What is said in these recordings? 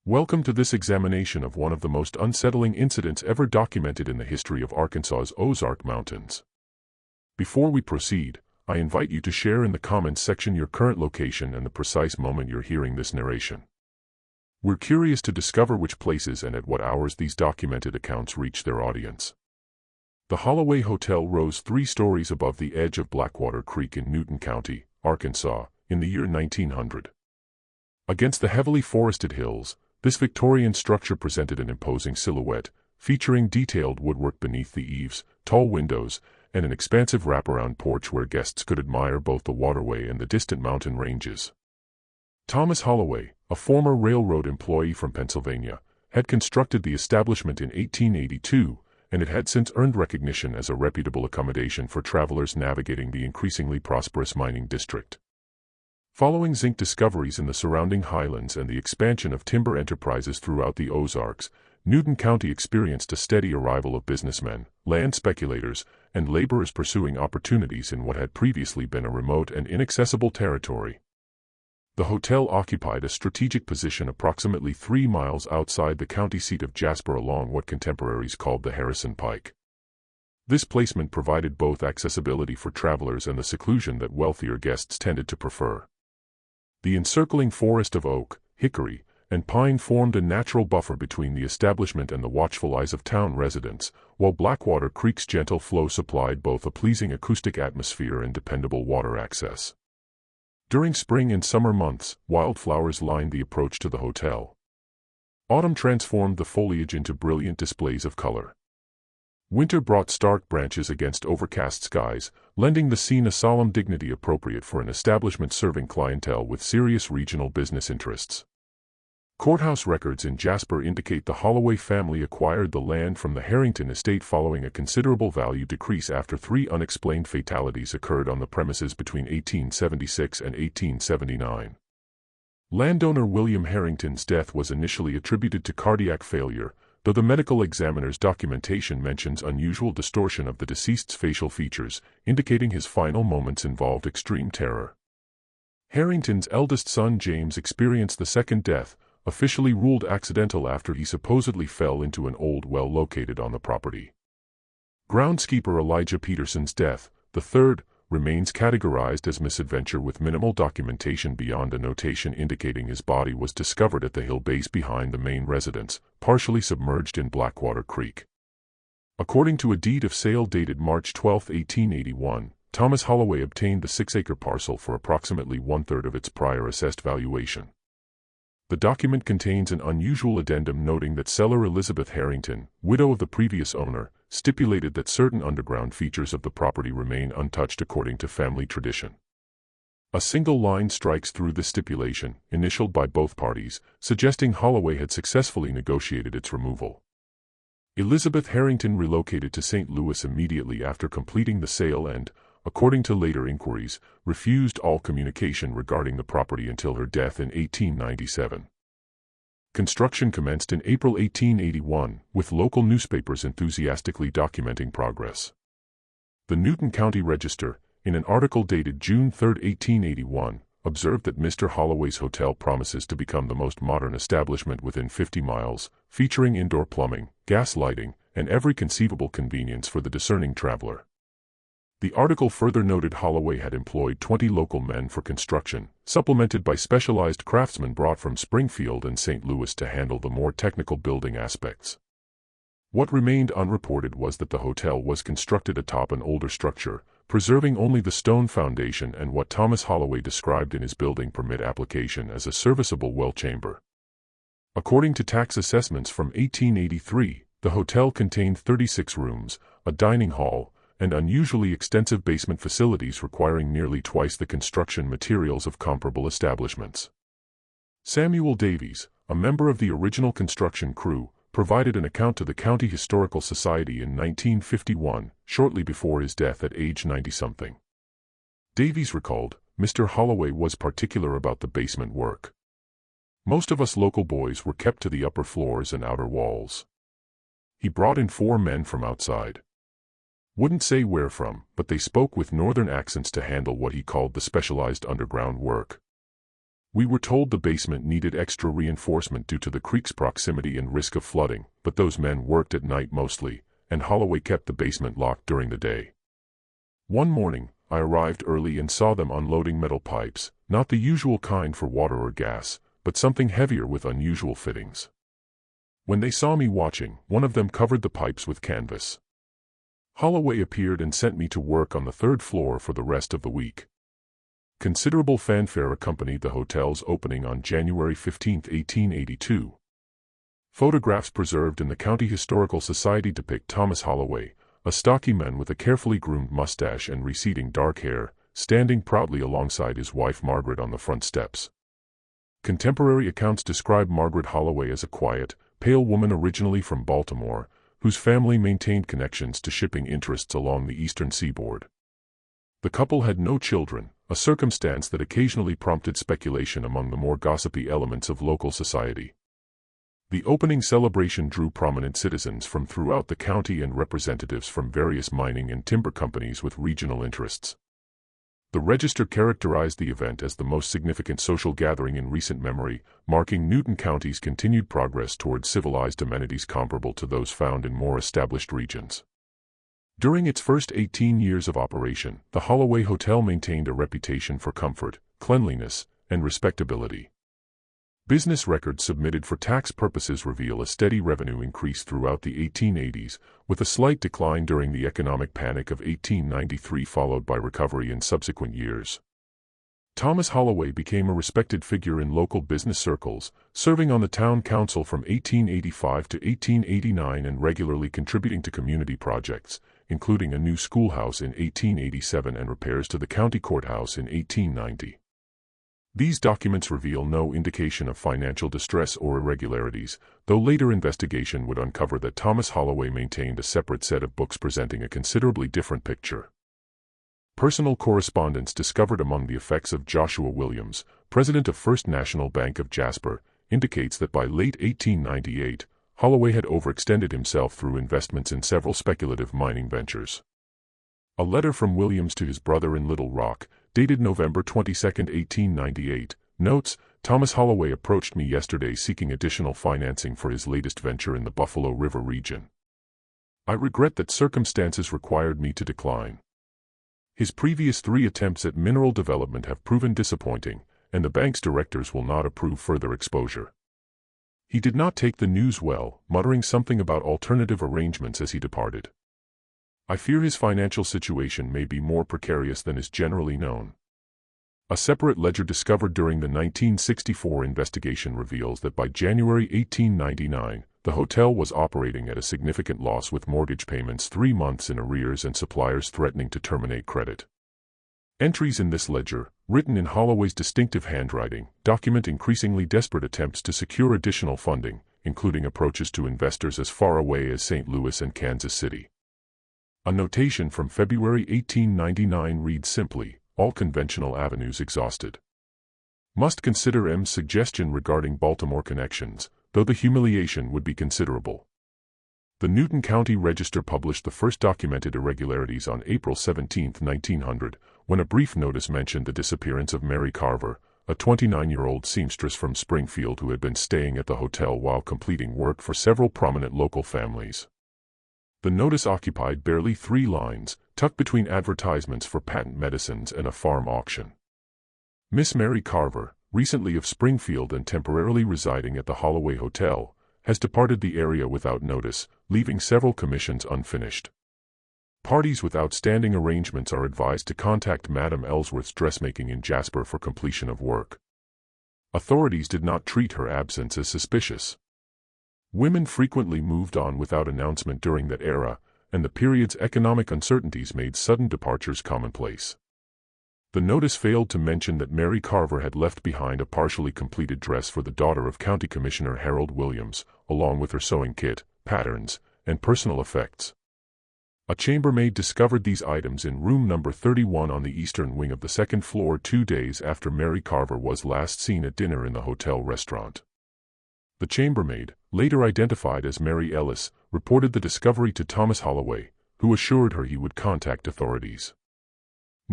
Welcome to this examination of one of the most unsettling incidents ever documented in the history of Arkansas's Ozark Mountains. Before we proceed, I invite you to share in the comments section your current location and the precise moment you're hearing this narration. We're curious to discover which places and at what hours these documented accounts reach their audience. The Holloway Hotel rose 3 stories above the edge of Blackwater Creek in Newton County, Arkansas, in the year 1900. Against the heavily forested hills, this Victorian structure presented an imposing silhouette, featuring detailed woodwork beneath the eaves, tall windows, and an expansive wraparound porch where guests could admire both the waterway and the distant mountain ranges. Thomas Holloway, a former railroad employee from Pennsylvania, had constructed the establishment in 1882, and it had since earned recognition as a reputable accommodation for travelers navigating the increasingly prosperous mining district. Following zinc discoveries in the surrounding highlands and the expansion of timber enterprises throughout the Ozarks, Newton County experienced a steady arrival of businessmen, land speculators, and laborers pursuing opportunities in what had previously been a remote and inaccessible territory. The hotel occupied a strategic position approximately 3 miles outside the county seat of Jasper along what contemporaries called the Harrison Pike. This placement provided both accessibility for travelers and the seclusion that wealthier guests tended to prefer. The encircling forest of oak, hickory, and pine formed a natural buffer between the establishment and the watchful eyes of town residents, while Blackwater Creek's gentle flow supplied both a pleasing acoustic atmosphere and dependable water access. During spring and summer months, wildflowers lined the approach to the hotel. Autumn transformed the foliage into brilliant displays of color. Winter brought stark branches against overcast skies, lending the scene a solemn dignity appropriate for an establishment serving clientele with serious regional business interests. Courthouse records in Jasper indicate the Holloway family acquired the land from the Harrington estate following a considerable value decrease after 3 unexplained fatalities occurred on the premises between 1876 and 1879. Landowner William Harrington's death was initially attributed to cardiac failure, though the medical examiner's documentation mentions unusual distortion of the deceased's facial features, indicating his final moments involved extreme terror. Harrington's eldest son James experienced the second death, officially ruled accidental after he supposedly fell into an old well located on the property. Groundskeeper Elijah Peterson's death, the third, remains categorized as misadventure with minimal documentation beyond a notation indicating his body was discovered at the hill base behind the main residence, partially submerged in Blackwater Creek. According to a deed of sale dated March 12, 1881, Thomas Holloway obtained the 6-acre parcel for approximately 1/3 of its prior assessed valuation. The document contains an unusual addendum noting that seller Elizabeth Harrington, widow of the previous owner, stipulated that certain underground features of the property remain untouched according to family tradition. A single line strikes through this stipulation, initialed by both parties, suggesting Holloway had successfully negotiated its removal. Elizabeth Harrington relocated to St. Louis immediately after completing the sale and, according to later inquiries, refused all communication regarding the property until her death in 1897. Construction commenced in April 1881, with local newspapers enthusiastically documenting progress. The Newton County Register, in an article dated June 3, 1881, observed that Mr. Holloway's hotel promises to become the most modern establishment within 50 miles, featuring indoor plumbing, gas lighting, and every conceivable convenience for the discerning traveler. The article further noted Holloway had employed 20 local men for construction, supplemented by specialized craftsmen brought from Springfield and St. Louis to handle the more technical building aspects. What remained unreported was that the hotel was constructed atop an older structure, preserving only the stone foundation and what Thomas Holloway described in his building permit application as a serviceable well chamber. According to tax assessments from 1883, the hotel contained 36 rooms, a dining hall, and unusually extensive basement facilities requiring nearly twice the construction materials of comparable establishments. Samuel Davies, a member of the original construction crew, provided an account to the County Historical Society in 1951, shortly before his death at age 90-something. Davies recalled, "Mr. Holloway was particular about the basement work. Most of us local boys were kept to the upper floors and outer walls. He brought in 4 men from outside. Wouldn't say where from, but they spoke with northern accents to handle what he called the specialized underground work. We were told the basement needed extra reinforcement due to the creek's proximity and risk of flooding, but those men worked at night mostly, and Holloway kept the basement locked during the day. One morning, I arrived early and saw them unloading metal pipes, not the usual kind for water or gas, but something heavier with unusual fittings. When they saw me watching, one of them covered the pipes with canvas. Holloway appeared and sent me to work on the third floor for the rest of the week. Considerable fanfare accompanied the hotel's opening on January 15, 1882. Photographs preserved in the County Historical Society depict Thomas Holloway, a stocky man with a carefully groomed mustache and receding dark hair, standing proudly alongside his wife Margaret on the front steps. Contemporary accounts describe Margaret Holloway as a quiet, pale woman originally from Baltimore, whose family maintained connections to shipping interests along the eastern seaboard. The couple had no children, a circumstance that occasionally prompted speculation among the more gossipy elements of local society. The opening celebration drew prominent citizens from throughout the county and representatives from various mining and timber companies with regional interests. The Register characterized the event as the most significant social gathering in recent memory, marking Newton County's continued progress towards civilized amenities comparable to those found in more established regions. During its first 18 years of operation, the Holloway Hotel maintained a reputation for comfort, cleanliness, and respectability. Business records submitted for tax purposes reveal a steady revenue increase throughout the 1880s, with a slight decline during the economic panic of 1893 followed by recovery in subsequent years. Thomas Holloway became a respected figure in local business circles, serving on the town council from 1885 to 1889 and regularly contributing to community projects, including a new schoolhouse in 1887 and repairs to the county courthouse in 1890. These documents reveal no indication of financial distress or irregularities, though later investigation would uncover that Thomas Holloway maintained a separate set of books presenting a considerably different picture. Personal correspondence discovered among the effects of Joshua Williams, president of First National Bank of Jasper, indicates that by late 1898, Holloway had overextended himself through investments in several speculative mining ventures. A letter from Williams to his brother in Little Rock, dated November 22, 1898, notes, "Thomas Holloway approached me yesterday seeking additional financing for his latest venture in the Buffalo River region. I regret that circumstances required me to decline. His previous 3 attempts at mineral development have proven disappointing, and the bank's directors will not approve further exposure." He did not take the news well, muttering something about alternative arrangements as he departed. I fear his financial situation may be more precarious than is generally known. A separate ledger discovered during the 1964 investigation reveals that by January 1899, the hotel was operating at a significant loss with mortgage payments 3 months in arrears and suppliers threatening to terminate credit. Entries in this ledger, written in Holloway's distinctive handwriting, document increasingly desperate attempts to secure additional funding, including approaches to investors as far away as St. Louis and Kansas City. A notation from February 1899 reads simply, "All conventional avenues exhausted. Must consider M's suggestion regarding Baltimore connections, though the humiliation would be considerable." The Newton County Register published the first documented irregularities on April 17, 1900, when a brief notice mentioned the disappearance of Mary Carver, a 29-year-old seamstress from Springfield who had been staying at the hotel while completing work for several prominent local families. The notice occupied barely 3 lines, tucked between advertisements for patent medicines and a farm auction. Miss Mary Carver, recently of Springfield and temporarily residing at the Holloway Hotel, has departed the area without notice, leaving several commissions unfinished. Parties with outstanding arrangements are advised to contact Madame Ellsworth's dressmaking in Jasper for completion of work. Authorities did not treat her absence as suspicious. Women frequently moved on without announcement during that era, and the period's economic uncertainties made sudden departures commonplace. The notice failed to mention that Mary Carver had left behind a partially completed dress for the daughter of County Commissioner Harold Williams, along with her sewing kit, patterns, and personal effects. A chambermaid discovered these items in room number 31 on the eastern wing of the second floor 2 days after Mary Carver was last seen at dinner in the hotel restaurant. The chambermaid, later identified as Mary Ellis, reported the discovery to Thomas Holloway, who assured her he would contact authorities.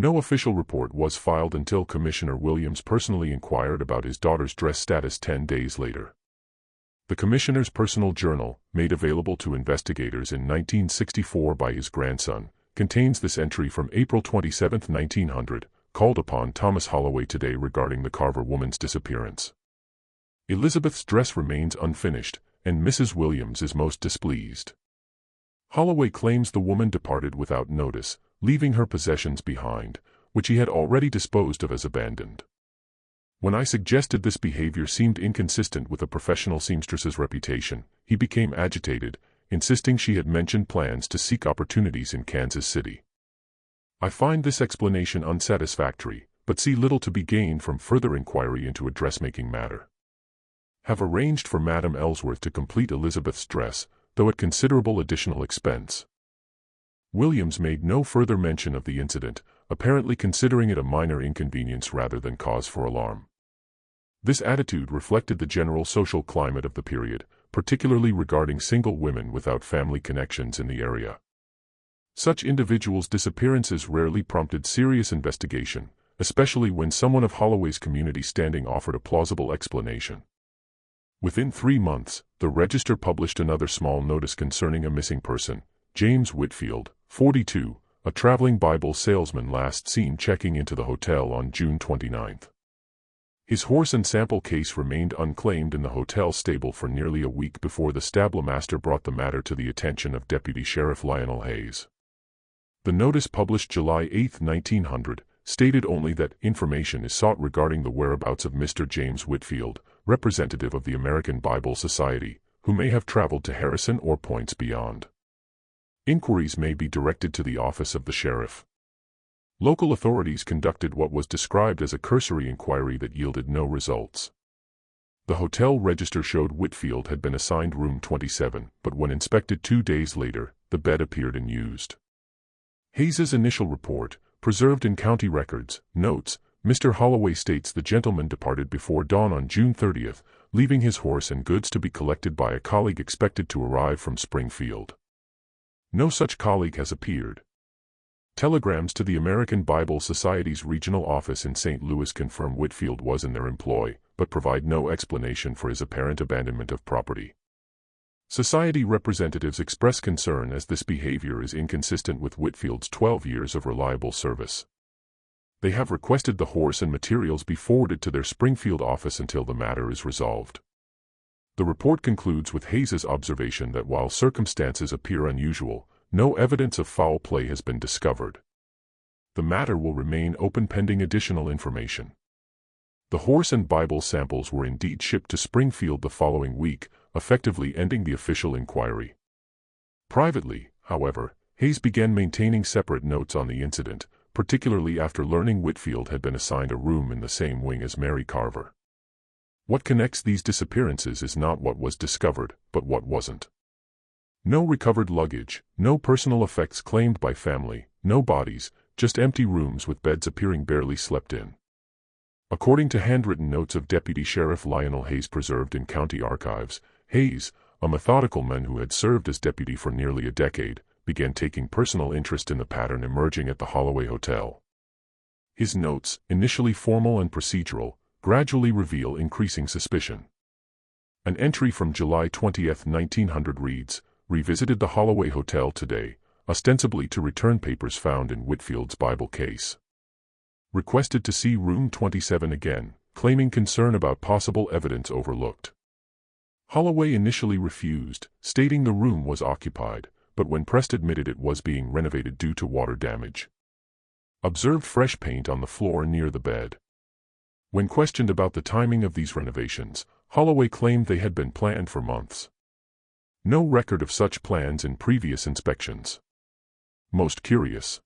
No official report was filed until Commissioner Williams personally inquired about his daughter's dress status 10 days later. The commissioner's personal journal, made available to investigators in 1964 by his grandson, contains this entry from April 27, 1900, called upon Thomas Holloway today regarding the Carver woman's disappearance. Elizabeth's dress remains unfinished, and Mrs. Williams is most displeased. Holloway claims the woman departed without notice, leaving her possessions behind, which he had already disposed of as abandoned. When I suggested this behavior seemed inconsistent with a professional seamstress's reputation, he became agitated, insisting she had mentioned plans to seek opportunities in Kansas City. I find this explanation unsatisfactory, but see little to be gained from further inquiry into a dressmaking matter. Have arranged for Madame Ellsworth to complete Elizabeth's dress, though at considerable additional expense. Williams made no further mention of the incident, apparently considering it a minor inconvenience rather than cause for alarm. This attitude reflected the general social climate of the period, particularly regarding single women without family connections in the area. Such individuals' disappearances rarely prompted serious investigation, especially when someone of Holloway's community standing offered a plausible explanation. Within 3 months, the Register published another small notice concerning a missing person, James Whitfield, 42, a traveling Bible salesman last seen checking into the hotel on June 29. His horse and sample case remained unclaimed in the hotel stable for nearly a week before the stablemaster brought the matter to the attention of Deputy Sheriff Lionel Hayes. The notice published July 8, 1900, stated only that information is sought regarding the whereabouts of Mr. James Whitfield, representative of the American Bible Society, who may have traveled to Harrison or points beyond. Inquiries may be directed to the office of the sheriff. Local authorities conducted what was described as a cursory inquiry that yielded no results. The hotel register showed Whitfield had been assigned room 27, but when inspected 2 days later, the bed appeared unused. Hayes's initial report, preserved in county records, notes, Mr. Holloway states the gentleman departed before dawn on June 30, leaving his horse and goods to be collected by a colleague expected to arrive from Springfield. No such colleague has appeared. Telegrams to the American Bible Society's regional office in St. Louis confirm Whitfield was in their employ, but provide no explanation for his apparent abandonment of property. Society representatives express concern as this behavior is inconsistent with Whitfield's 12 years of reliable service. They have requested the horse and materials be forwarded to their Springfield office until the matter is resolved. The report concludes with Hayes's observation that while circumstances appear unusual, no evidence of foul play has been discovered. The matter will remain open pending additional information. The horse and Bible samples were indeed shipped to Springfield the following week, effectively ending the official inquiry. Privately, however, Hayes began maintaining separate notes on the incident, particularly after learning Whitfield had been assigned a room in the same wing as Mary Carver. What connects these disappearances is not what was discovered, but what wasn't. No recovered luggage, no personal effects claimed by family, no bodies, just empty rooms with beds appearing barely slept in. According to handwritten notes of Deputy Sheriff Lionel Hayes preserved in county archives, Hayes, a methodical man who had served as deputy for nearly a decade, began taking personal interest in the pattern emerging at the Holloway Hotel. His notes, initially formal and procedural, gradually reveal increasing suspicion. An entry from July 20, 1900 reads, "Revisited the Holloway Hotel today, ostensibly to return papers found in Whitfield's Bible case. Requested to see room 27 again, claiming concern about possible evidence overlooked. Holloway initially refused, stating the room was occupied, but when pressed admitted it was being renovated due to water damage. Observed fresh paint on the floor near the bed." When questioned about the timing of these renovations, Holloway claimed they had been planned for months. No record of such plans in previous inspections. Most curious.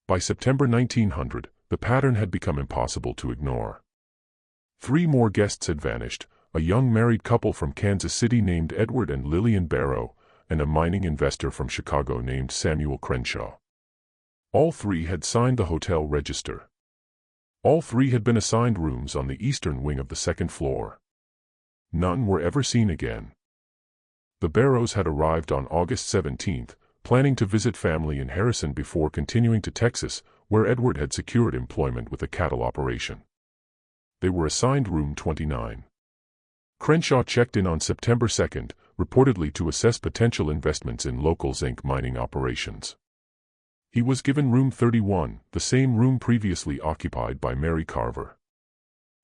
By September 1900, the pattern had become impossible to ignore. 3 more guests had vanished, a young married couple from Kansas City named Edward and Lillian Barrow, and a mining investor from Chicago named Samuel Crenshaw. All 3 had signed the hotel register. All 3 had been assigned rooms on the eastern wing of the second floor. None were ever seen again. The Barrows had arrived on August 17, planning to visit family in Harrison before continuing to Texas, where Edward had secured employment with a cattle operation. They were assigned room 29. Crenshaw checked in on September 2, reportedly to assess potential investments in local zinc mining operations. He was given room 31, the same room previously occupied by Mary Carver.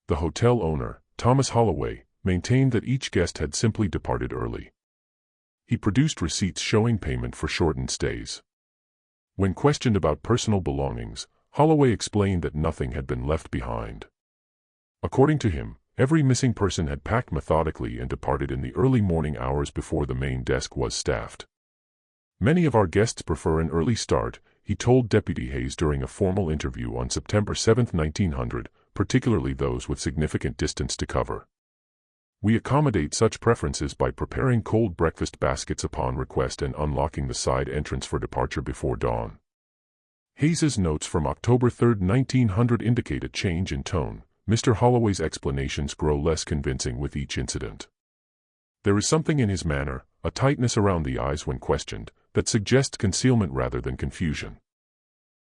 The hotel owner, Thomas Holloway, maintained that each guest had simply departed early. He produced receipts showing payment for shortened stays. When questioned about personal belongings, Holloway explained that nothing had been left behind. According to him, every missing person had packed methodically and departed in the early morning hours before the main desk was staffed. Many of our guests prefer an early start, he told Deputy Hayes during a formal interview on September 7, 1900, particularly those with significant distance to cover. We accommodate such preferences by preparing cold breakfast baskets upon request and unlocking the side entrance for departure before dawn. Hayes's notes from October 3, 1900 indicate a change in tone. Mr. Holloway's explanations grow less convincing with each incident. There is something in his manner, a tightness around the eyes when questioned, that suggests concealment rather than confusion.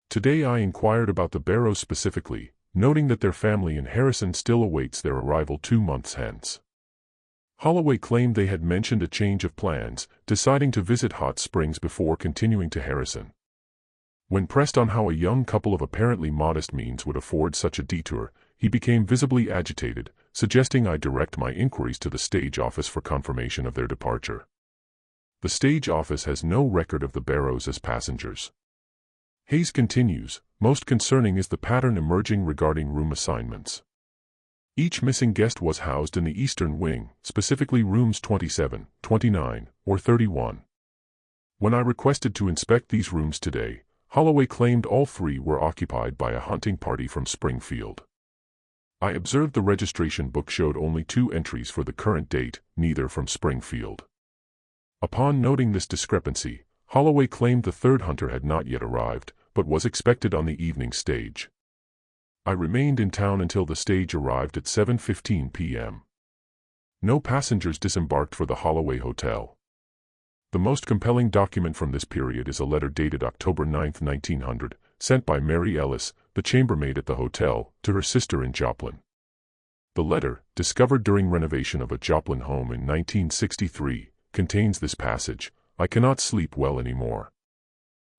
Today I inquired about the Barrows specifically, noting that their family in Harrison still awaits their arrival 2 months hence. Holloway claimed they had mentioned a change of plans, deciding to visit Hot Springs before continuing to Harrison. When pressed on how a young couple of apparently modest means would afford such a detour, he became visibly agitated, suggesting I direct my inquiries to the stage office for confirmation of their departure. The stage office has no record of the Barrows as passengers. Hayes continues, most concerning is the pattern emerging regarding room assignments. Each missing guest was housed in the eastern wing, specifically rooms 27, 29, or 31. When I requested to inspect these rooms today, Holloway claimed all 3 were occupied by a hunting party from Springfield. I observed the registration book showed only 2 entries for the current date, neither from Springfield. Upon noting this discrepancy, Holloway claimed the 3rd hunter had not yet arrived, but was expected on the evening stage. I remained in town until the stage arrived at 7:15 p.m. No passengers disembarked for the Holloway Hotel. The most compelling document from this period is a letter dated October 9, 1900, sent by Mary Ellis, the chambermaid at the hotel, to her sister in Joplin. The letter, discovered during renovation of a Joplin home in 1963, contains this passage: I cannot sleep well anymore.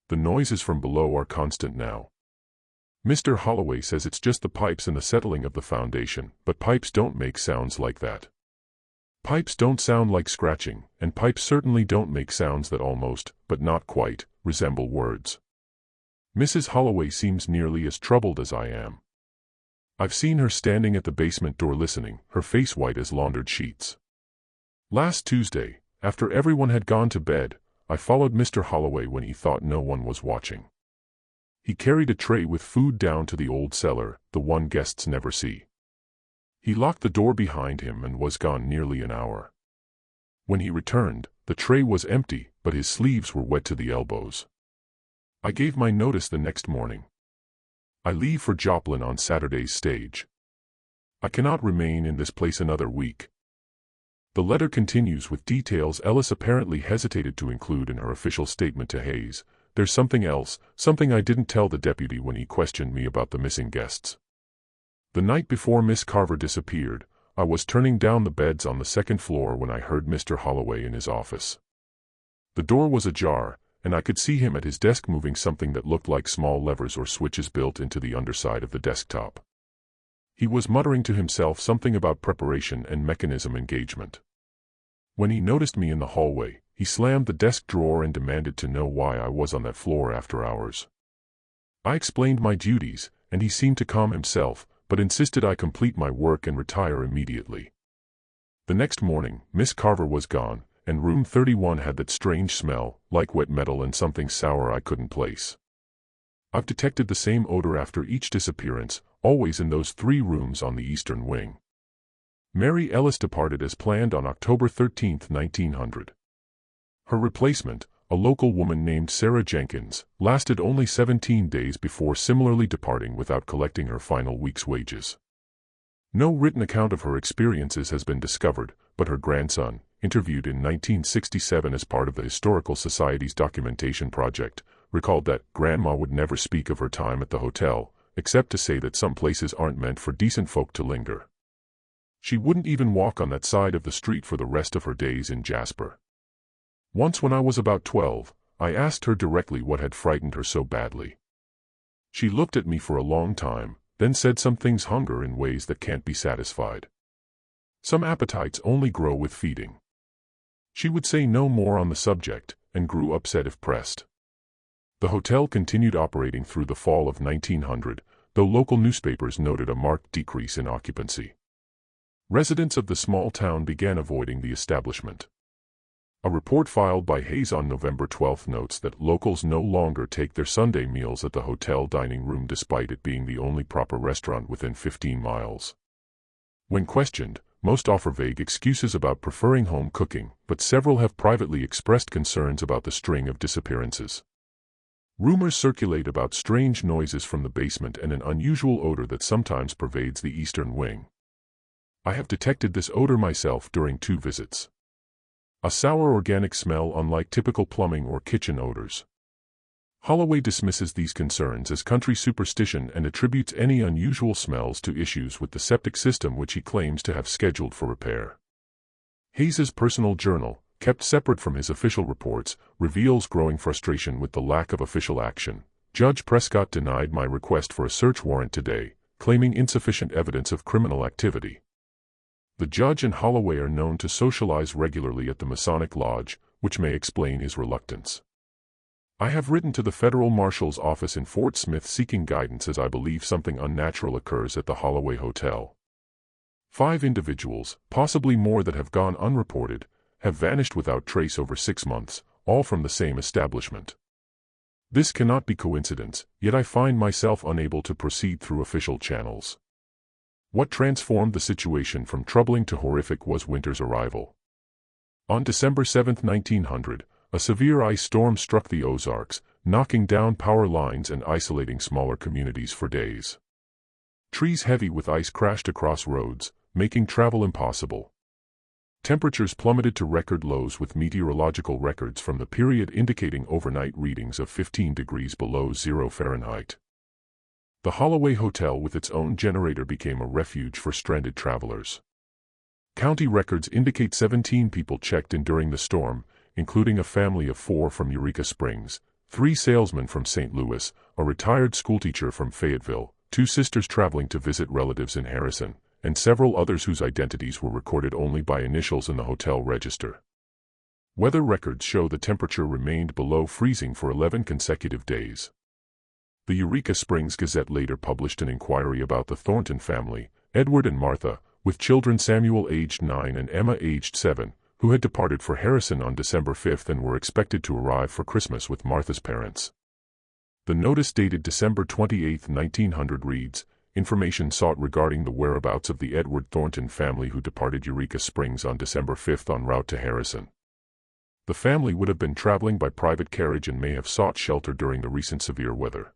The noises from below are constant now. Mr. Holloway says it's just the pipes and the settling of the foundation, but pipes don't make sounds like that. Pipes don't sound like scratching, and pipes certainly don't make sounds that almost, but not quite, resemble words. Mrs. Holloway seems nearly as troubled as I am. I've seen her standing at the basement door listening, her face white as laundered sheets. Last Tuesday, after everyone had gone to bed, I followed Mr. Holloway when he thought no one was watching. He carried a tray with food down to the old cellar, the one guests never see. He locked the door behind him and was gone nearly an hour. When he returned, the tray was empty, but his sleeves were wet to the elbows. I gave my notice the next morning. I leave for Joplin on Saturday's stage. I cannot remain in this place another week. The letter continues with details Ellis apparently hesitated to include in her official statement to Hayes. There's something else, something I didn't tell the deputy when he questioned me about the missing guests. The night before Miss Carver disappeared, I was turning down the beds on the 2nd floor when I heard Mr. Holloway in his office. The door was ajar, and I could see him at his desk moving something that looked like small levers or switches built into the underside of the desktop. He was muttering to himself something about preparation and mechanism engagement. When he noticed me in the hallway, he slammed the desk drawer and demanded to know why I was on that floor after hours. I explained my duties, and he seemed to calm himself, but insisted I complete my work and retire immediately. The next morning, Miss Carver was gone, and room 31 had that strange smell, like wet metal and something sour I couldn't place. I've detected the same odor after each disappearance, always in those 3 rooms on the eastern wing. Mary Ellis departed as planned on October 13, 1900. Her replacement, a local woman named Sarah Jenkins, lasted only 17 days before similarly departing without collecting her final week's wages. No written account of her experiences has been discovered, but her grandson, interviewed in 1967 as part of the Historical Society's documentation project, recalled that Grandma would never speak of her time at the hotel, except to say that some places aren't meant for decent folk to linger. She wouldn't even walk on that side of the street for the rest of her days in Jasper. Once when I was about 12, I asked her directly what had frightened her so badly. She looked at me for a long time, then said some things hunger in ways that can't be satisfied. Some appetites only grow with feeding. She would say no more on the subject, and grew upset if pressed. The hotel continued operating through the fall of 1900, though local newspapers noted a marked decrease in occupancy. Residents of the small town began avoiding the establishment. A report filed by Hayes on November 12 notes that locals no longer take their Sunday meals at the hotel dining room despite it being the only proper restaurant within 15 miles. When questioned, most offer vague excuses about preferring home cooking, but several have privately expressed concerns about the string of disappearances. Rumors circulate about strange noises from the basement and an unusual odor that sometimes pervades the eastern wing. I have detected this odor myself during 2 visits. A sour organic smell unlike typical plumbing or kitchen odors. Holloway dismisses these concerns as country superstition and attributes any unusual smells to issues with the septic system which he claims to have scheduled for repair. Hayes's personal journal, kept separate from his official reports, reveals growing frustration with the lack of official action. Judge Prescott denied my request for a search warrant today, claiming insufficient evidence of criminal activity. The judge and Holloway are known to socialize regularly at the Masonic Lodge, which may explain his reluctance. I have written to the federal marshal's office in Fort Smith seeking guidance as I believe something unnatural occurs at the Holloway Hotel. 5 individuals, possibly more that have gone unreported, have vanished without trace over 6 months, all from the same establishment. This cannot be coincidence, yet I find myself unable to proceed through official channels. What transformed the situation from troubling to horrific was winter's arrival. On December 7, 1900, a severe ice storm struck the Ozarks, knocking down power lines and isolating smaller communities for days. Trees heavy with ice crashed across roads, making travel impossible. Temperatures plummeted to record lows with meteorological records from the period indicating overnight readings of 15 degrees below 0 Fahrenheit. The Holloway Hotel with its own generator became a refuge for stranded travelers. County records indicate 17 people checked in during the storm, including a family of 4 from Eureka Springs, 3 salesmen from St. Louis, a retired schoolteacher from Fayetteville, 2 sisters traveling to visit relatives in Harrison, and several others whose identities were recorded only by initials in the hotel register. Weather records show the temperature remained below freezing for 11 consecutive days. The Eureka Springs Gazette later published an inquiry about the Thornton family, Edward and Martha, with children Samuel aged 9 and Emma aged 7, who had departed for Harrison on December 5 and were expected to arrive for Christmas with Martha's parents. The notice dated December 28, 1900 reads, "Information sought regarding the whereabouts of the Edward Thornton family who departed Eureka Springs on December 5 en route to Harrison." The family would have been traveling by private carriage and may have sought shelter during the recent severe weather.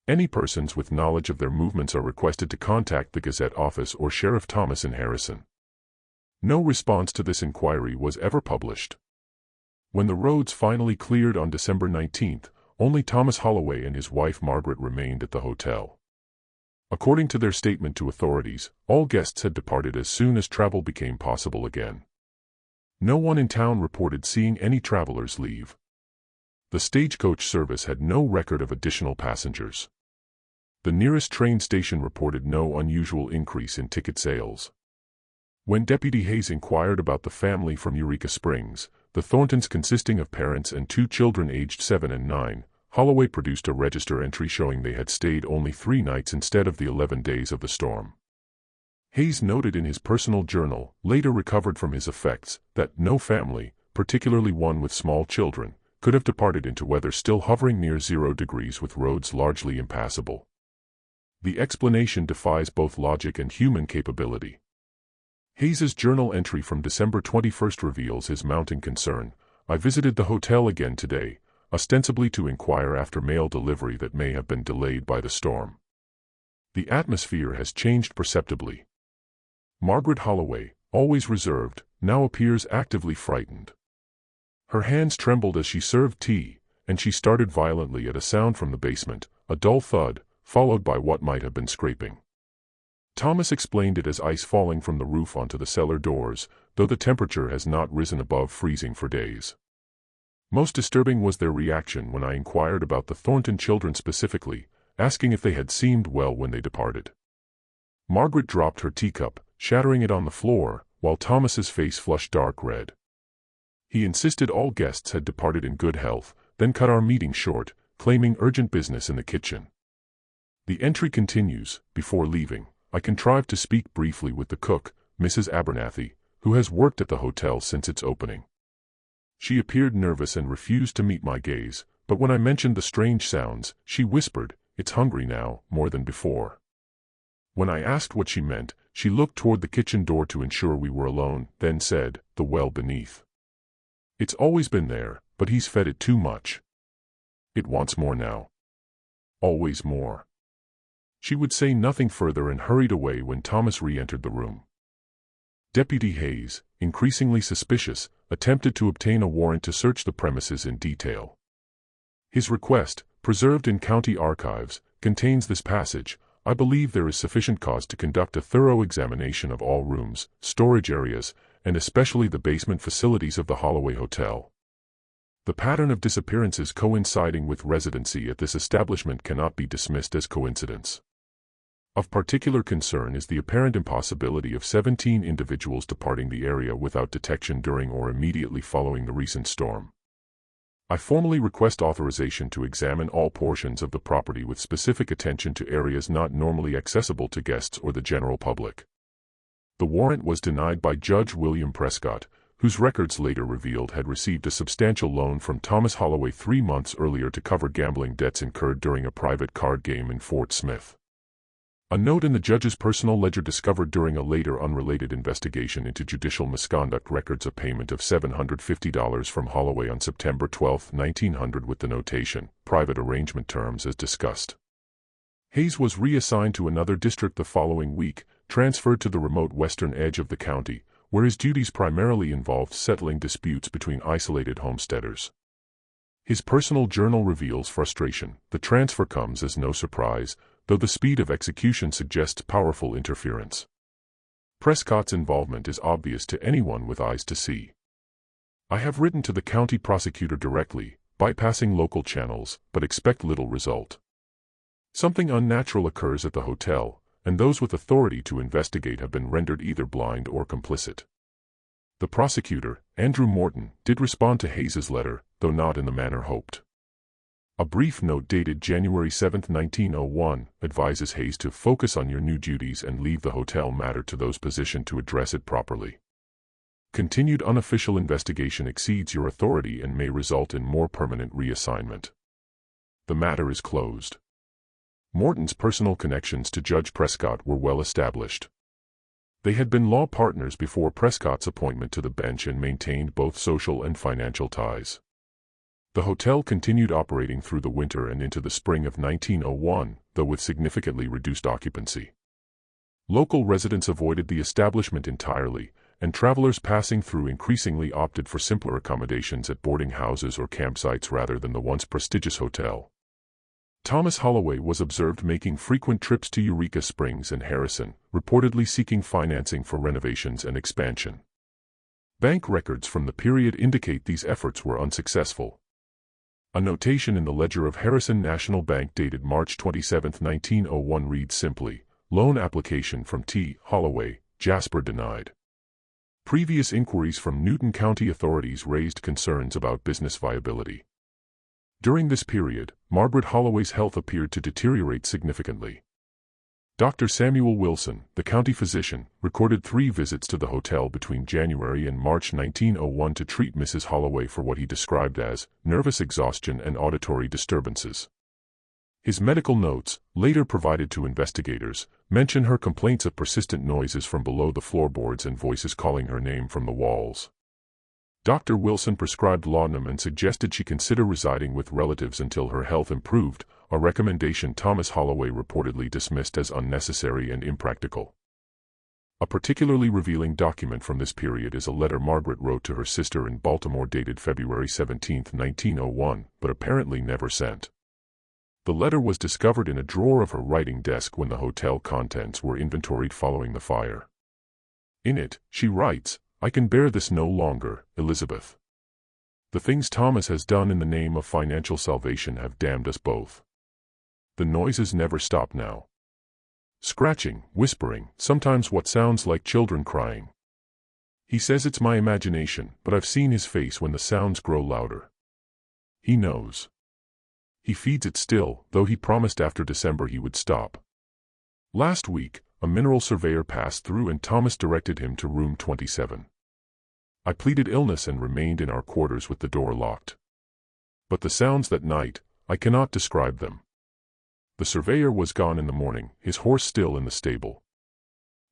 Any persons with knowledge of their movements are requested to contact the Gazette office or Sheriff Thomas in Harrison. No response to this inquiry was ever published. When the roads finally cleared on December 19, only Thomas Holloway and his wife Margaret remained at the hotel. According to their statement to authorities, all guests had departed as soon as travel became possible again. No one in town reported seeing any travelers leave. The stagecoach service had no record of additional passengers. The nearest train station reported no unusual increase in ticket sales. When Deputy Hayes inquired about the family from Eureka Springs, the Thorntons consisting of parents and 2 children aged 7 and 9, Holloway produced a register entry showing they had stayed only 3 nights instead of the 11 days of the storm. Hayes noted in his personal journal, later recovered from his effects, that no family, particularly one with small children, could have departed into weather still hovering near 0 degrees with roads largely impassable. The explanation defies both logic and human capability. Hayes's journal entry from December 21 reveals his mounting concern. "I visited the hotel again today, ostensibly to inquire after mail delivery that may have been delayed by the storm. The atmosphere has changed perceptibly. Margaret Holloway, always reserved, now appears actively frightened. Her hands trembled as she served tea, and she started violently at a sound from the basement, a dull thud, followed by what might have been scraping. Thomas explained it as ice falling from the roof onto the cellar doors, though the temperature has not risen above freezing for days. Most disturbing was their reaction when I inquired about the Thornton children specifically, asking if they had seemed well when they departed. Margaret dropped her teacup, shattering it on the floor, while Thomas's face flushed dark red. He insisted all guests had departed in good health, then cut our meeting short, claiming urgent business in the kitchen. The entry continues. Before leaving, I contrived to speak briefly with the cook, Mrs. Abernathy, who has worked at the hotel since its opening. She appeared nervous and refused to meet my gaze, but when I mentioned the strange sounds, she whispered, "It's hungry now, more than before." When I asked what she meant, she looked toward the kitchen door to ensure we were alone, then said, "The well beneath. It's always been there, but he's fed it too much. It wants more now. Always more." She would say nothing further and hurried away when Thomas re-entered the room. Deputy Hayes, increasingly suspicious, attempted to obtain a warrant to search the premises in detail. His request, preserved in county archives, contains this passage: "I believe there is sufficient cause to conduct a thorough examination of all rooms, storage areas, and especially the basement facilities of the Holloway Hotel." The pattern of disappearances coinciding with residency at this establishment cannot be dismissed as coincidence. Of particular concern is the apparent impossibility of 17 individuals departing the area without detection during or immediately following the recent storm. I formally request authorization to examine all portions of the property with specific attention to areas not normally accessible to guests or the general public. The warrant was denied by Judge William Prescott, whose records later revealed had received a substantial loan from Thomas Holloway 3 months earlier to cover gambling debts incurred during a private card game in Fort Smith. A note in the judge's personal ledger discovered during a later unrelated investigation into judicial misconduct records a payment of $750 from Holloway on September 12, 1900 with the notation, "Private arrangement terms as discussed." Hayes was reassigned to another district the following week, transferred to the remote western edge of the county, where his duties primarily involved settling disputes between isolated homesteaders. His personal journal reveals frustration. The transfer comes as no surprise, though the speed of execution suggests powerful interference. Prescott's involvement is obvious to anyone with eyes to see. "I have written to the county prosecutor directly, bypassing local channels, but expect little result. Something unnatural occurs at the hotel, and those with authority to investigate have been rendered either blind or complicit." The prosecutor, Andrew Morton, did respond to Hayes's letter, though not in the manner hoped. A brief note dated January 7, 1901, advises Hayes to focus on your new duties and leave the hotel matter to those positioned to address it properly. Continued unofficial investigation exceeds your authority and may result in more permanent reassignment. The matter is closed. Morton's personal connections to Judge Prescott were well established. They had been law partners before Prescott's appointment to the bench and maintained both social and financial ties. The hotel continued operating through the winter and into the spring of 1901, though with significantly reduced occupancy. Local residents avoided the establishment entirely, and travelers passing through increasingly opted for simpler accommodations at boarding houses or campsites rather than the once prestigious hotel. Thomas Holloway was observed making frequent trips to Eureka Springs and Harrison, reportedly seeking financing for renovations and expansion. Bank records from the period indicate these efforts were unsuccessful. A notation in the ledger of Harrison National Bank dated March 27, 1901 reads simply, "Loan application from T. Holloway, Jasper denied." Previous inquiries from Newton County authorities raised concerns about business viability. During this period, Margaret Holloway's health appeared to deteriorate significantly. Dr. Samuel Wilson, the county physician, recorded 3 visits to the hotel between January and March 1901 to treat Mrs. Holloway for what he described as nervous exhaustion and auditory disturbances. His medical notes, later provided to investigators, mention her complaints of persistent noises from below the floorboards and voices calling her name from the walls. Dr. Wilson prescribed laudanum and suggested she consider residing with relatives until her health improved, a recommendation Thomas Holloway reportedly dismissed as unnecessary and impractical. A particularly revealing document from this period is a letter Margaret wrote to her sister in Baltimore dated February 17, 1901, but apparently never sent. The letter was discovered in a drawer of her writing desk when the hotel contents were inventoried following the fire. In it, she writes, "I can bear this no longer, Elizabeth. The things Thomas has done in the name of financial salvation have damned us both. The noises never stop now. Scratching, whispering, sometimes what sounds like children crying. He says it's my imagination, but I've seen his face when the sounds grow louder. He knows. He feeds it still, though he promised after December he would stop. Last week, a mineral surveyor passed through and Thomas directed him to room 27. I pleaded illness and remained in our quarters with the door locked. But the sounds that night, I cannot describe them. The surveyor was gone in the morning, his horse still in the stable.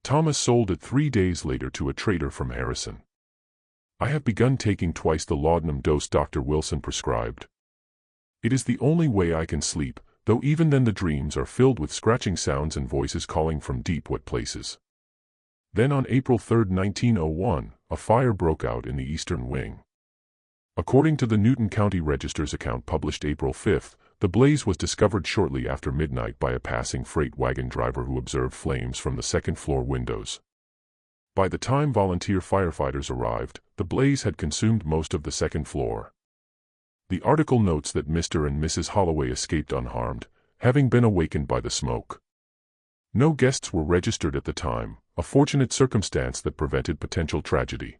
Thomas sold it 3 days later to a trader from Harrison. I have begun taking twice the laudanum dose Dr. Wilson prescribed. It is the only way I can sleep, though even then the dreams are filled with scratching sounds and voices calling from deep wet places." Then on April 3, 1901, a fire broke out in the eastern wing. According to the Newton County Register's account published April 5, the blaze was discovered shortly after midnight by a passing freight wagon driver who observed flames from the second-floor windows. By the time volunteer firefighters arrived, the blaze had consumed most of the second floor. The article notes that Mr. and Mrs. Holloway escaped unharmed, having been awakened by the smoke. No guests were registered at the time, a fortunate circumstance that prevented potential tragedy.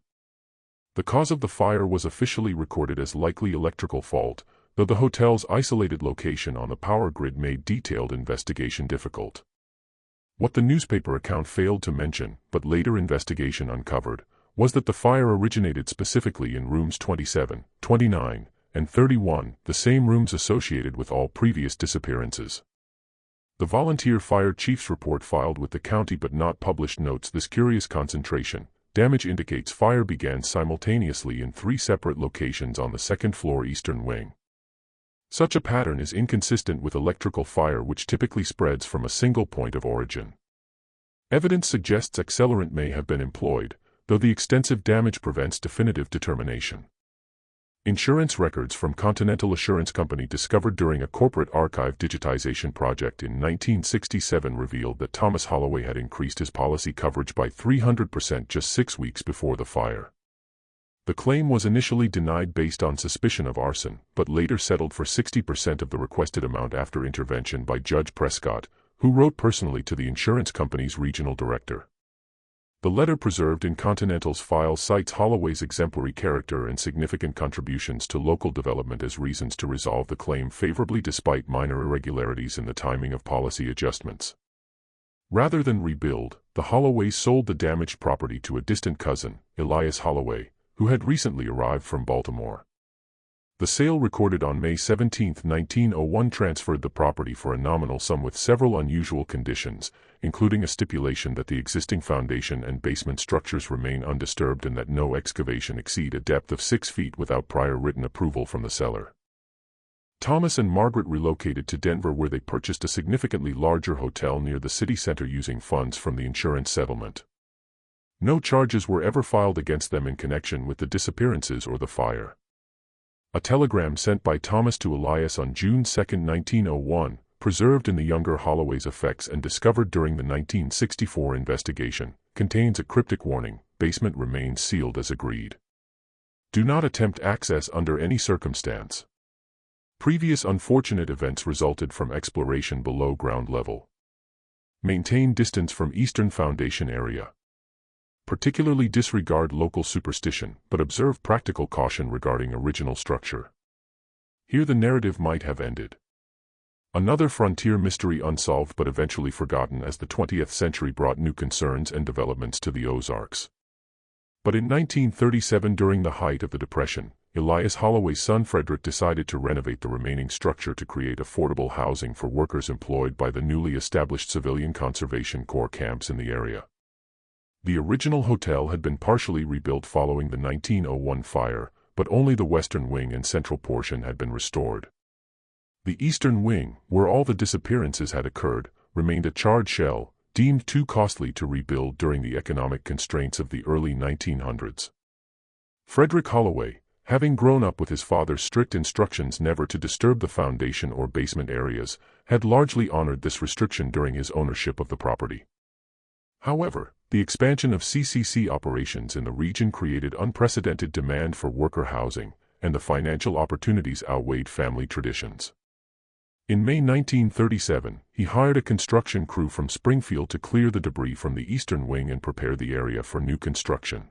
The cause of the fire was officially recorded as likely electrical fault, though the hotel's isolated location on the power grid made detailed investigation difficult. What the newspaper account failed to mention, but later investigation uncovered, was that the fire originated specifically in rooms 27, 29, and 31, the same rooms associated with all previous disappearances. The volunteer fire chief's report filed with the county but not published notes this curious concentration. Damage indicates fire began simultaneously in 3 separate locations on the second-floor eastern wing. Such a pattern is inconsistent with electrical fire which typically spreads from a single point of origin. Evidence suggests accelerant may have been employed, though the extensive damage prevents definitive determination. Insurance records from Continental Assurance Company discovered during a corporate archive digitization project in 1967 revealed that Thomas Holloway had increased his policy coverage by 300% just 6 weeks before the fire. The claim was initially denied based on suspicion of arson, but later settled for 60% of the requested amount after intervention by Judge Prescott, who wrote personally to the insurance company's regional director. The letter preserved in Continental's file cites Holloway's exemplary character and significant contributions to local development as reasons to resolve the claim favorably despite minor irregularities in the timing of policy adjustments. Rather than rebuild, the Holloways sold the damaged property to a distant cousin, Elias Holloway, who had recently arrived from Baltimore. The sale recorded on May 17, 1901 transferred the property for a nominal sum with several unusual conditions, including a stipulation that the existing foundation and basement structures remain undisturbed and that no excavation exceed a depth of 6 feet without prior written approval from the seller. Thomas and Margaret relocated to Denver where they purchased a significantly larger hotel near the city center using funds from the insurance settlement. No charges were ever filed against them in connection with the disappearances or the fire. A telegram sent by Thomas to Elias on June 2, 1901, preserved in the younger Holloway's effects and discovered during the 1964 investigation, contains a cryptic warning: basement remains sealed as agreed. Do not attempt access under any circumstance. Previous unfortunate events resulted from exploration below ground level. Maintain distance from eastern foundation area. Particularly disregard local superstition, but observe practical caution regarding original structure. Here the narrative might have ended. Another frontier mystery unsolved but eventually forgotten as the 20th century brought new concerns and developments to the Ozarks. But in 1937, during the height of the Depression, Elias Holloway's son Frederick decided to renovate the remaining structure to create affordable housing for workers employed by the newly established Civilian Conservation Corps camps in the area. The original hotel had been partially rebuilt following the 1901 fire, but only the western wing and central portion had been restored. The eastern wing, where all the disappearances had occurred, remained a charred shell, deemed too costly to rebuild during the economic constraints of the early 1900s. Frederick Holloway, having grown up with his father's strict instructions never to disturb the foundation or basement areas, had largely honored this restriction during his ownership of the property. However, the expansion of CCC operations in the region created unprecedented demand for worker housing, and the financial opportunities outweighed family traditions. In May 1937, he hired a construction crew from Springfield to clear the debris from the eastern wing and prepare the area for new construction.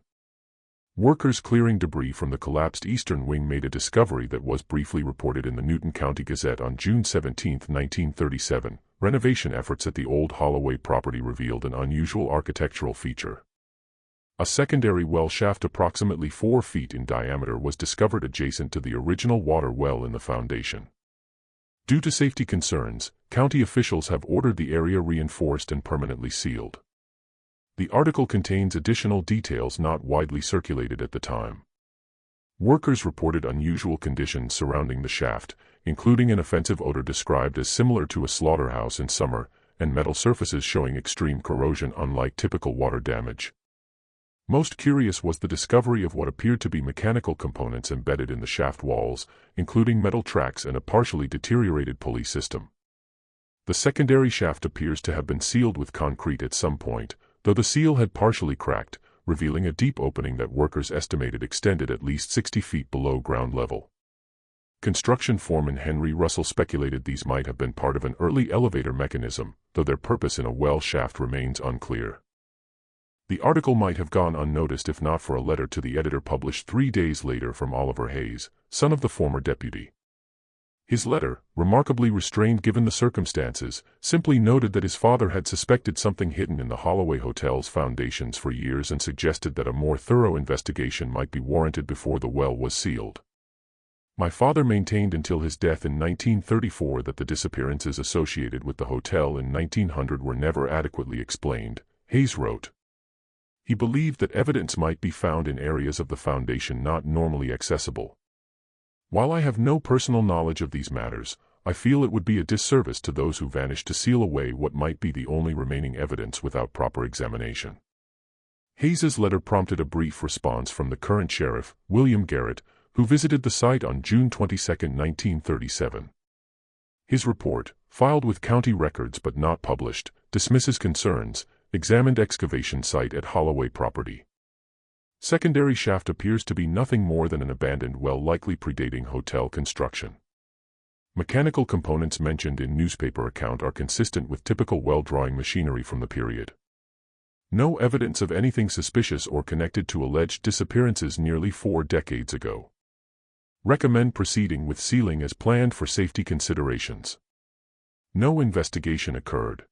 Workers clearing debris from the collapsed eastern wing made a discovery that was briefly reported in the Newton County Gazette on June 17, 1937. Renovation efforts at the old Holloway property revealed an unusual architectural feature. A secondary well shaft approximately 4 feet in diameter was discovered adjacent to the original water well in the foundation. Due to safety concerns, county officials have ordered the area reinforced and permanently sealed. The article contains additional details not widely circulated at the time. Workers reported unusual conditions surrounding the shaft, including an offensive odor described as similar to a slaughterhouse in summer, and metal surfaces showing extreme corrosion unlike typical water damage. Most curious was the discovery of what appeared to be mechanical components embedded in the shaft walls, including metal tracks and a partially deteriorated pulley system. The secondary shaft appears to have been sealed with concrete at some point, though the seal had partially cracked, revealing a deep opening that workers estimated extended at least 60 feet below ground level. Construction foreman Henry Russell speculated these might have been part of an early elevator mechanism, though their purpose in a well shaft remains unclear. The article might have gone unnoticed if not for a letter to the editor published 3 days later from Oliver Hayes, son of the former deputy. His letter, remarkably restrained given the circumstances, simply noted that his father had suspected something hidden in the Holloway Hotel's foundations for years and suggested that a more thorough investigation might be warranted before the well was sealed. My father maintained until his death in 1934 that the disappearances associated with the hotel in 1900 were never adequately explained, Hayes wrote. He believed that evidence might be found in areas of the foundation not normally accessible. While I have no personal knowledge of these matters, I feel it would be a disservice to those who vanished to seal away what might be the only remaining evidence without proper examination. Hayes's letter prompted a brief response from the current sheriff, William Garrett, who visited the site on June 22, 1937. His report, filed with county records but not published, dismisses concerns, examined excavation site at Holloway property. Secondary shaft appears to be nothing more than an abandoned well likely predating hotel construction. Mechanical components mentioned in newspaper account are consistent with typical well-drawing machinery from the period. No evidence of anything suspicious or connected to alleged disappearances nearly 4 decades ago. Recommend proceeding with sealing as planned for safety considerations. No investigation occurred.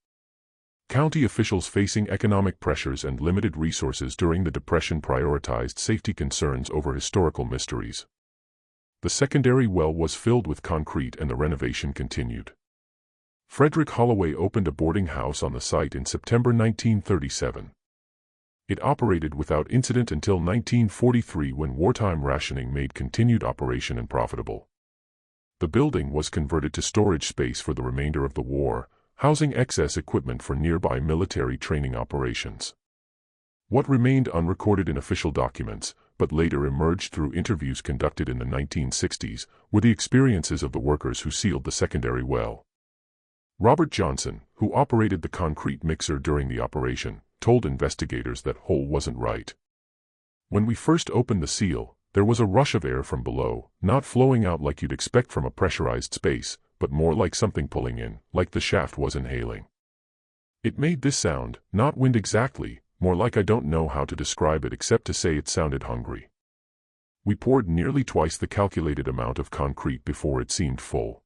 County officials facing economic pressures and limited resources during the Depression prioritized safety concerns over historical mysteries. The secondary well was filled with concrete and the renovation continued. Frederick Holloway opened a boarding house on the site in September 1937. It operated without incident until 1943 when wartime rationing made continued operation unprofitable. The building was converted to storage space for the remainder of the war, housing excess equipment for nearby military training operations. What remained unrecorded in official documents, but later emerged through interviews conducted in the 1960s, were the experiences of the workers who sealed the secondary well. Robert Johnson, who operated the concrete mixer during the operation, told investigators that hole wasn't right. When we first opened the seal, there was a rush of air from below, not flowing out like you'd expect from a pressurized space, but more like something pulling in, like the shaft was inhaling. It made this sound, not wind exactly, more like I don't know how to describe it except to say it sounded hungry. We poured nearly twice the calculated amount of concrete before it seemed full.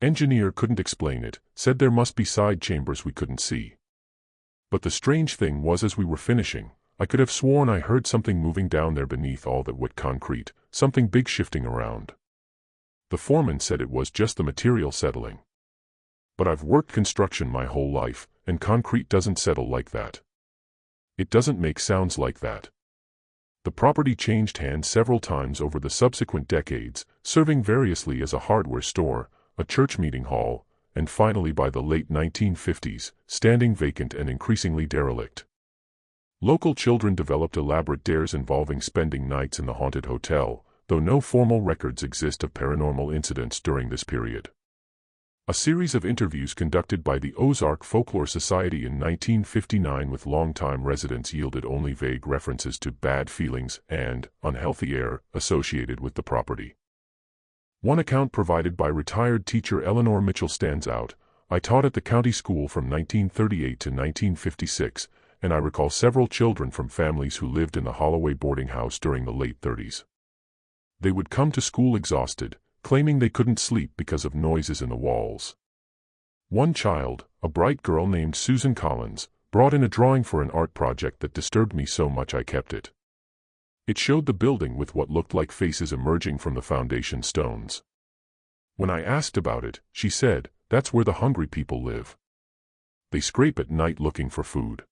Engineer couldn't explain it, said there must be side chambers we couldn't see. But the strange thing was as we were finishing, I could have sworn I heard something moving down there beneath all that wet concrete, something big shifting around. The foreman said it was just the material settling. But I've worked construction my whole life, and concrete doesn't settle like that. It doesn't make sounds like that. The property changed hands several times over the subsequent decades, serving variously as a hardware store, a church meeting hall, and finally by the late 1950s, standing vacant and increasingly derelict. Local children developed elaborate dares involving spending nights in the haunted hotel, though no formal records exist of paranormal incidents during this period. A series of interviews conducted by the Ozark Folklore Society in 1959 with longtime residents yielded only vague references to bad feelings and unhealthy air associated with the property. One account provided by retired teacher Eleanor Mitchell stands out. "I taught at the county school from 1938 to 1956, and I recall several children from families who lived in the Holloway boarding house during the late 30s. They would come to school exhausted, claiming they couldn't sleep because of noises in the walls. One child, a bright girl named Susan Collins, brought in a drawing for an art project that disturbed me so much I kept it. It showed the building with what looked like faces emerging from the foundation stones. When I asked about it, she said, 'That's where the hungry people live. They scrape at night looking for food.'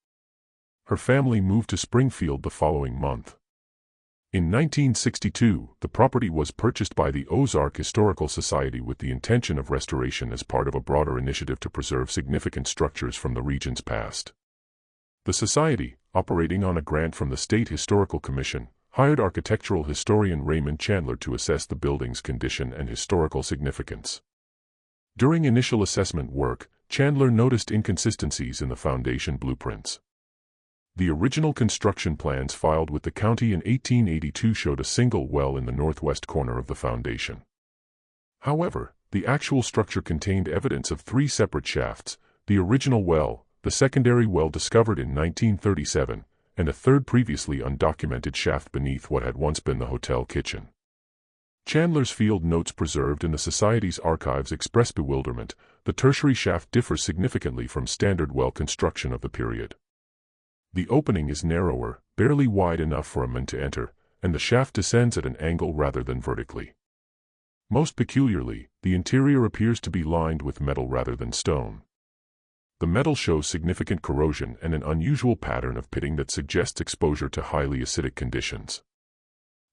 Her family moved to Springfield the following month. In 1962, the property was purchased by the Ozark Historical Society with the intention of restoration as part of a broader initiative to preserve significant structures from the region's past. The society, operating on a grant from the State Historical Commission, hired architectural historian Raymond Chandler to assess the building's condition and historical significance. During initial assessment work, Chandler noticed inconsistencies in the foundation blueprints. The original construction plans filed with the county in 1882 showed a single well in the northwest corner of the foundation. However, the actual structure contained evidence of 3 separate shafts: the original well, the secondary well discovered in 1937, and a third previously undocumented shaft beneath what had once been the hotel kitchen. Chandler's field notes preserved in the Society's archives express bewilderment. The tertiary shaft differs significantly from standard well construction of the period. The opening is narrower, barely wide enough for a man to enter, and the shaft descends at an angle rather than vertically. Most peculiarly, the interior appears to be lined with metal rather than stone. The metal shows significant corrosion and an unusual pattern of pitting that suggests exposure to highly acidic conditions.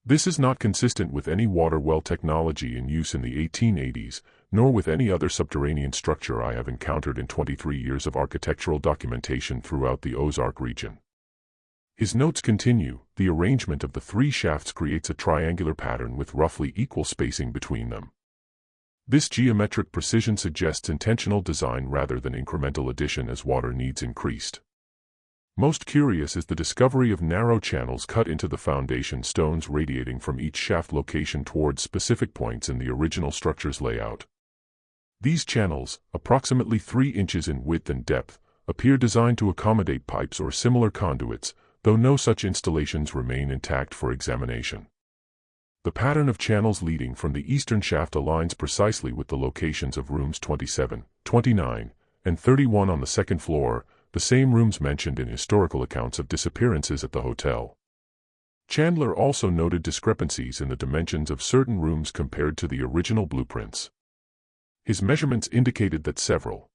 This is not consistent with any water well technology in use in the 1880s, nor with any other subterranean structure I have encountered in 23 years of architectural documentation throughout the Ozark region. His notes continue. The arrangement of the 3 shafts creates a triangular pattern with roughly equal spacing between them. This geometric precision suggests intentional design rather than incremental addition as water needs increased. Most curious is the discovery of narrow channels cut into the foundation stones radiating from each shaft location towards specific points in the original structure's layout. These channels, approximately 3 inches in width and depth, appear designed to accommodate pipes or similar conduits, though no such installations remain intact for examination. The pattern of channels leading from the eastern shaft aligns precisely with the locations of rooms 27, 29, and 31 on the second floor, the same rooms mentioned in historical accounts of disappearances at the hotel. Chandler also noted discrepancies in the dimensions of certain rooms compared to the original blueprints. His measurements indicated that several